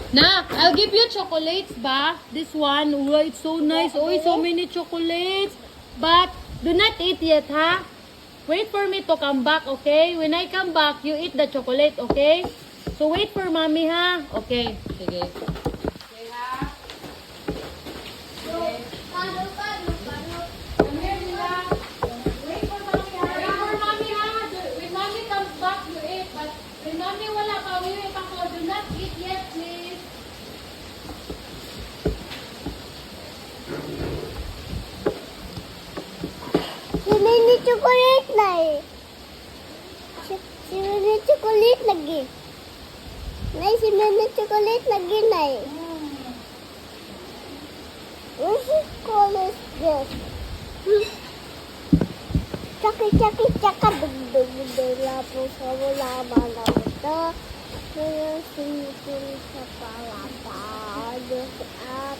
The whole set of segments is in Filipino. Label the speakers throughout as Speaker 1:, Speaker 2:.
Speaker 1: Nak, I'll give you chocolates ba? This one. Oh, it's so nice. Oh, so many chocolates. But do not eat yet, ha? Wait for me to come back, okay? When I come back, you eat the chocolate, okay? So wait for mommy, ha? Okay. Sige. Okay, ha?
Speaker 2: Paano?
Speaker 1: Come here, Mila. Wait for mommy, ha? Wait for mommy, ha? When mommy comes back, you eat. But when mommy wala pa, wait ako. Do not eat yet, please.
Speaker 2: Si Mini chocolate na eh. Si Mini chocolate lagi. Nay, si Mini chocolate lagi na eh. What's it called this? Chaka, dugdugdula po sa wala malawta. Kaya sinitin sa palata. At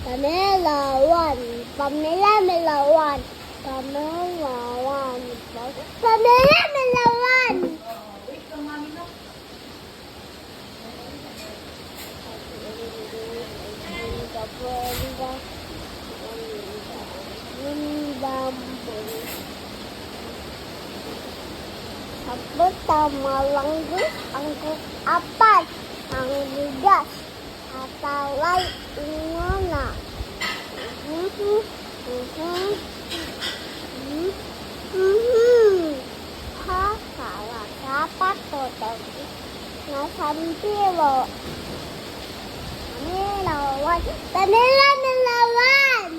Speaker 2: Pamela 1. Pamela Melawan. Pamela 1. Pamela Melawan. Ako tamalang ang apat ang bigas at alay ingona. Ha, kala dapat to tabi na sampiro. Melawan, Pamela Melawan.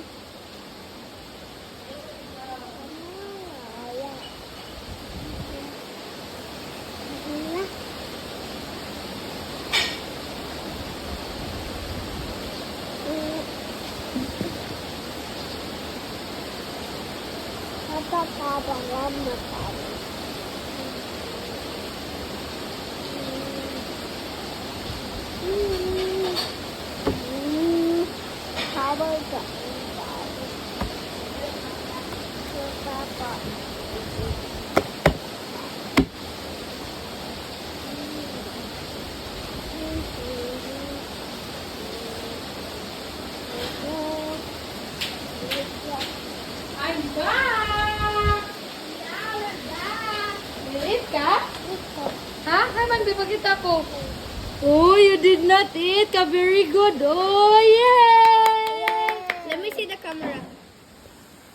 Speaker 2: Tabang matay. Habang ka.
Speaker 1: I'm back! Eat ka? Ha? Naman, bipagkita ko. Oh, you did not eat ka. Very good. Oh, yeah!